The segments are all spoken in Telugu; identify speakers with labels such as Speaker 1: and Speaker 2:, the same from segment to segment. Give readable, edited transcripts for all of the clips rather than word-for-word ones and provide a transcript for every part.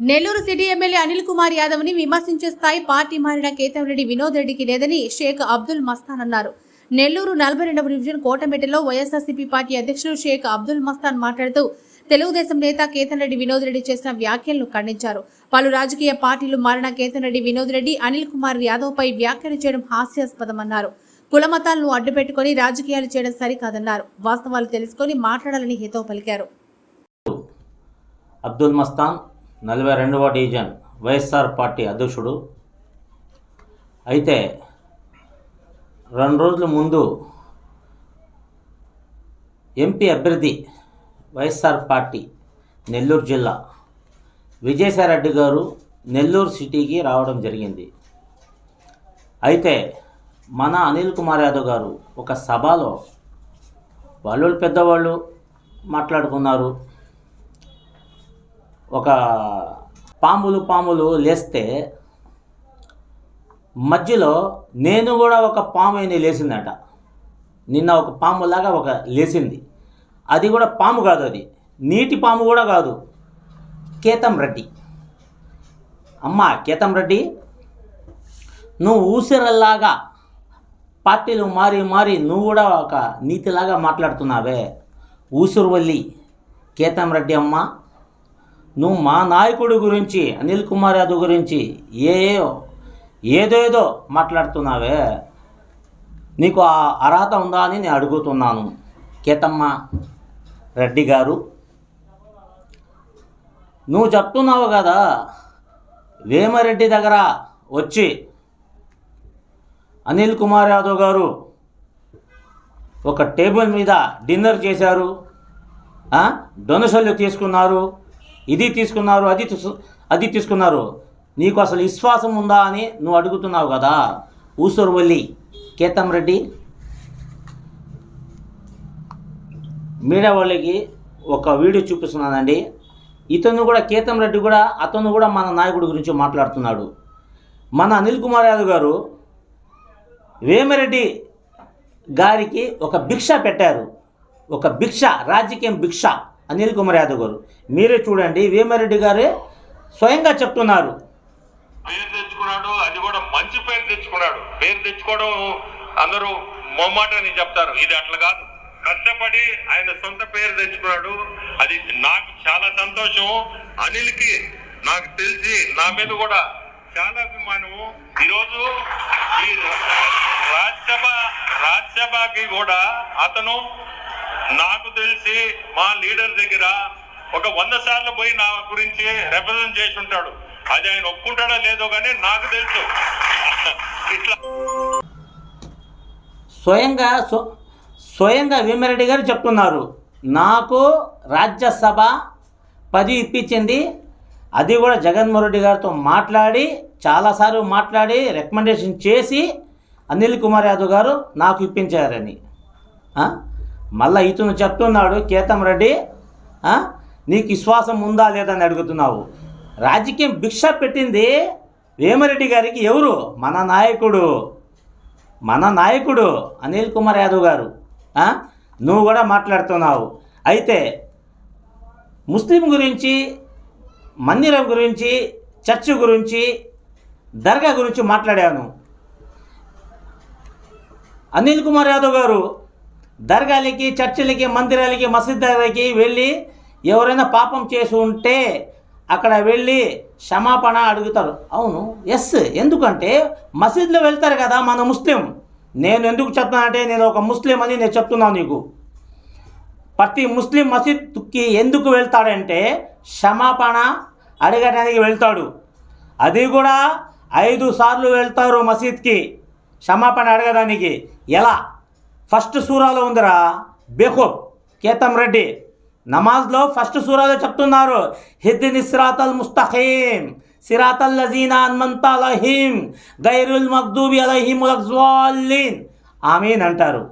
Speaker 1: నెల్లూరు సిటీ ఎమ్మెల్యే అనిల్ కుమార్ యాదవ్ ని విమర్శించే స్థాయి పార్టీ మారిన కేతంరెడ్డి వినోద్ రెడ్డికి లేదని షేక్ అబ్దుల్ మస్తాన్ అన్నారు. నెల్లూరు 42వ డివిజన్ కోటమెట్టలో వైఎస్ఆర్సీపీ పార్టీ అధ్యక్షుడు షేక్ అబ్దుల్ మస్తాన్ మాట్లాడుతూ తెలుగుదేశం నేత కేతంరెడ్డి వినోద్ రెడ్డి చేసిన వ్యాఖ్యలను ఖండించారు. పలు రాజకీయ పార్టీలు మారిన కేతంరెడ్డి వినోద్ రెడ్డి అనిల్ కుమార్ యాదవ్ పై వ్యాఖ్యలు చేయడం హాస్యాస్పదమన్నారు. కులమతాలను అడ్డుపెట్టుకుని రాజకీయాలు చేయడం సరికాదన్నారు. వాస్తవాలు తెలుసుకొని మాట్లాడాలని హితవు పలికారు.
Speaker 2: అబ్దుల్ మస్తాన్ 42వ డివిజన్ వైఎస్ఆర్ పార్టీ అధ్యక్షుడు. అయితే 2 రోజుల ముందు ఎంపీ అభ్యర్థి వైఎస్ఆర్ పార్టీ నెల్లూరు జిల్లా విజయసాయిరెడ్డి గారు నెల్లూరు సిటీకి రావడం జరిగింది. అయితే మన అనిల్ కుమార్ యాదవ్ గారు ఒక సభలో వాళ్ళు పెద్దవాళ్ళు మాట్లాడుకున్నారు. ఒక పాములు లేస్తే మధ్యలో నేను కూడా ఒక పాము అని లేచిందట. నిన్న ఒక పాములాగా ఒక లేచింది. అది కూడా పాము కాదు, అది నీటి పాము కూడా కాదు, కేతం రెడ్డి. అమ్మా కేతం రెడ్డి, నువ్వు ఊసిరల్లాగా పార్టీలు మారి నువ్వు కూడా ఒక నీతిలాగా మాట్లాడుతున్నావే. ఊసురువల్లి కేతం రెడ్డి అమ్మ, నువ్వు మా నాయకుడి గురించి అనిల్ కుమార్ యాదవ్ గురించి ఏదో మాట్లాడుతున్నావే. నీకు ఆ అర్హత ఉందా అని నేను అడుగుతున్నాను. కేతమ్మ రెడ్డి గారు, నువ్వు చెప్తున్నావు కదా వేమరెడ్డి దగ్గర వచ్చి అనిల్ కుమార్ యాదవ్ గారు ఒక టేబుల్ మీద డిన్నర్ చేశారు, డొనేషన్లు తీసుకున్నారు, ఇది తీసుకున్నారు, అది తీసుకున్నారు. నీకు అసలు విశ్వాసం ఉందా అని నువ్వు అడుగుతున్నావు కదా. ఊసూరువల్లి కేతం రెడ్డి, మీడియా వాళ్ళకి ఒక వీడియో చూపిస్తున్నానండి. ఇతను కూడా కేతం రెడ్డి కూడా అతను కూడా మన నాయకుడి గురించి మాట్లాడుతున్నాడు. మన అనిల్ కుమార్ యాదవ్ గారు వేమిరెడ్డి గారికి ఒక భిక్ష పెట్టారు. ఒక భిక్ష, రాజకీయం భిక్ష అనిల్ కుమార్ యాదవ్ గారు. మీరే చూడండి, వేమిరెడ్డి గారే స్వయంగా చెప్తున్నారు.
Speaker 3: పేరు తెచ్చుకున్నాడు, అది కూడా మంచి పేరు తెచ్చుకున్నాడు. పేరు తెచ్చుకోవడం అందరూ మొమ్మాట అని చెప్తారు, ఇది అట్లా కాదు. కష్టపడి ఆయన సొంత పేరు తెచ్చుకున్నాడు. అది నాకు చాలా సంతోషం. అనిల్కి నాకు తెలిసి నా మీద కూడా చాలా అభిమానము. ఈరోజు ఈ రాజ్యసభకి కూడా అతను నాకు తెలిసి మా లీడర్ దగ్గర ఒక 100 సార్లు పోయి నా గురించి రిప్రజెంట్ చేసి ఉంటాడు. అది ఆయన ఒప్పుకుంటాడో లేదో కానీ నాకు తెలుసు. ఇట్లా
Speaker 2: స్వయంగా వేమిరెడ్డి గారు చెప్తున్నారు, నాకు రాజ్యసభ పదవి ఇప్పించింది. అది కూడా జగన్మోహన్ రెడ్డి గారితో మాట్లాడి చాలాసార్లు మాట్లాడి రికమెండేషన్ చేసి అనిల్ కుమార్ యాదవ్ గారు నాకు ఇప్పించారని. మళ్ళీ ఇతను చెప్తున్నాడు, కేతం రెడ్డి నీకు విశ్వాసం ఉందా లేదని అడుగుతున్నావు. రాజకీయం భిక్ష పెట్టింది వేమిరెడ్డి గారికి ఎవరు? మన నాయకుడు అనిల్ కుమార్ యాదవ్ గారు. నువ్వు కూడా మాట్లాడుతున్నావు. అయితే ముస్లిం గురించి, మందిరం గురించి, చర్చ్ గురించి, దర్గా గురించి మాట్లాడాను. అనిల్ కుమార్ యాదవ్ గారు దర్గాలకి, చర్చిలకి, మందిరాలకి, మసీదులకి వెళ్ళి ఎవరైనా పాపం చేసి ఉంటే అక్కడ వెళ్ళి క్షమాపణ అడుగుతారు. అవును, ఎస్. ఎందుకంటే మసీదులో వెళ్తారు కదా మన ముస్లిం. నేను ఎందుకు చెప్తానంటే నేను ఒక ముస్లిం అని నేను చెప్తున్నాను నీకు. ప్రతి ముస్లిం మసీద్కి ఎందుకు వెళ్తాడంటే క్షమాపణ అడగడానికి వెళ్తాడు. అది కూడా 5 సార్లు వెళ్తారు మసీద్కి క్షమాపణ అడగడానికి. ఎలా? ఫస్ట్ సూరాలో ఉందిరా బేఖూబ్ కేతం రెడ్డి. నమాజ్లో ఫస్ట్ సూరాలో చెప్తున్నారు, హిద్ని సిరాతల్ ముస్తఖీం సిరాతల్ లజీనా అన్మత అలైహిం గైరుల్ మగ్దూబి అలైహిం వలజ్వాలిన్ ఆమీన్ అంటారు.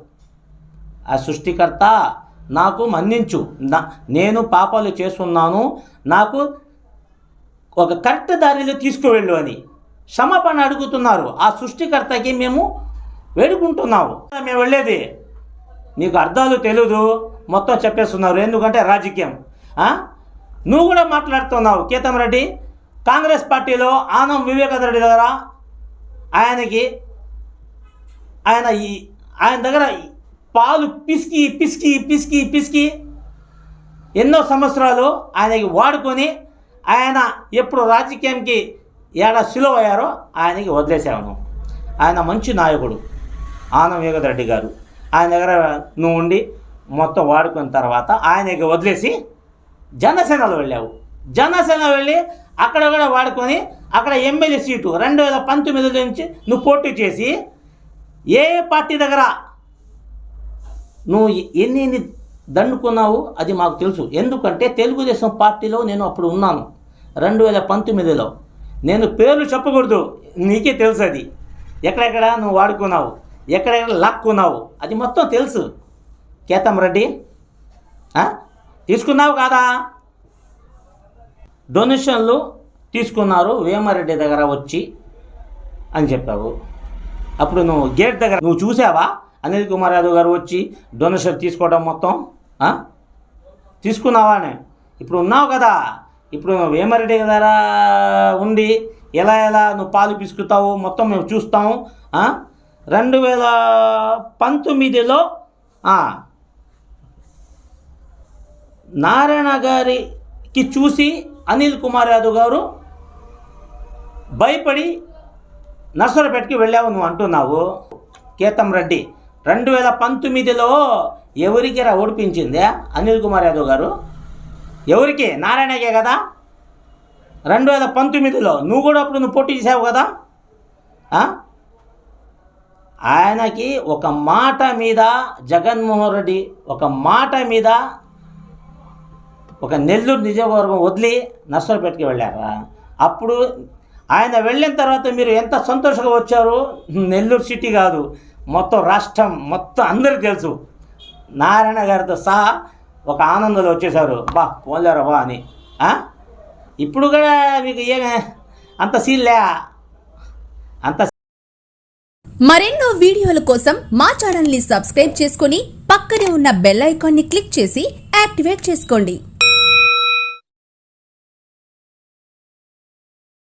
Speaker 2: ఆ సృష్టికర్త నాకు మన్నించు, నేను పాపాలు చేస్తున్నాను, నాకు ఒక కరెక్ట్ దారిలో తీసుకువెళ్ళు అని క్షమాపణ అడుగుతున్నారు. ఆ సృష్టికర్తకి మేము వేడుకుంటున్నావు. మేము వెళ్ళేది నీకు అర్థాలు తెలియదు, మొత్తం చెప్పేస్తున్నారు. ఎందుకంటే రాజకీయం. నువ్వు కూడా మాట్లాడుతున్నావు కేతం రెడ్డి. కాంగ్రెస్ పార్టీలో ఆనం వివేకానంద రెడ్డి దగ్గర ఆయన దగ్గర పాలు పిసికి పిసికి పిసికి పిసికి ఎన్నో సంవత్సరాలు ఆయనకి వాడుకొని ఆయన ఎప్పుడు రాజకీయానికి సిలువ అయ్యారో ఆయనకి వదిలేసాను. ఆయన మంచి నాయకుడు ఆనం వివేకానంద రెడ్డి గారు. ఆయన దగ్గర నువ్వు ఉండి మొత్తం వాడుకున్న తర్వాత ఆయనకి వదిలేసి జనసేనలో వెళ్ళావు. జనసేన వెళ్ళి అక్కడ కూడా వాడుకొని అక్కడ ఎమ్మెల్యే సీటు 2019 నుంచి నువ్వు పోటీ చేసి ఏ పార్టీ దగ్గర నువ్వు ఎన్ని దండుకున్నావు అది మాకు తెలుసు. ఎందుకంటే తెలుగుదేశం పార్టీలో నేను అప్పుడు ఉన్నాను 2019లో. నేను పేర్లు చెప్పకూడదు, నీకే తెలుసు అది. ఎక్కడెక్కడ నువ్వు వాడుకున్నావు, ఎక్కడెక్కడ లాక్కున్నావు అది మొత్తం తెలుసు. కేతం రెడ్డి తీసుకున్నావు కాదా? డొనేషన్లు తీసుకున్నారు వేమారెడ్డి దగ్గర వచ్చి అని చెప్పావు. అప్పుడు నువ్వు గేట్ దగ్గర నువ్వు చూసావా అనిల్ కుమార్ యాదవ్ గారు వచ్చి డొనేషన్ తీసుకోవడం మొత్తం తీసుకున్నావా అని? ఇప్పుడు ఉన్నావు కదా, ఇప్పుడు వేమారెడ్డి దగ్గర ఉండి ఎలా నువ్వు పాలు పిసుకుతావు మొత్తం మేము చూస్తాము. 2019లో నారాయణ గారికి చూసి అనిల్ కుమార్ యాదవ్ గారు భయపడి నర్సరావుపేటకి వెళ్ళావు నువ్వు అంటున్నావు. కేతం రెడ్డి 2019లో ఎవరికి ఓడిపించిందే అనిల్ కుమార్ యాదవ్ గారు? ఎవరికి? నారాయణకే కదా. 2019లో నువ్వు కూడా అప్పుడు నువ్వు పోటీ చేసావు కదా. ఆయనకి ఒక మాట మీద జగన్మోహన్ రెడ్డి ఒక మాట మీద ఒక నెల్లూరు నియోజకవర్గం వదిలి నర్సరావుపేటకి వెళ్ళారా? అప్పుడు ఆయన వెళ్ళిన తర్వాత మీరు ఎంత సంతోషంగా వచ్చారు. నెల్లూరు సిటీ కాదు మొత్తం రాష్ట్రం మొత్తం అందరికీ తెలుసు. నారాయణ గారితో సహా ఒక ఆనందంలో వచ్చేసారు. పోలేరా అని. ఇప్పుడు కూడా మీకు అంత సీన్లే అంత.
Speaker 4: మరెన్నో వీడియోల కోసం మా ఛానల్ ని సబ్స్క్రైబ్ చేసుకుని పక్కనే ఉన్న బెల్ ఐకాన్ ని క్లిక్ చేసి యాక్టివేట్ చేసుకోండి.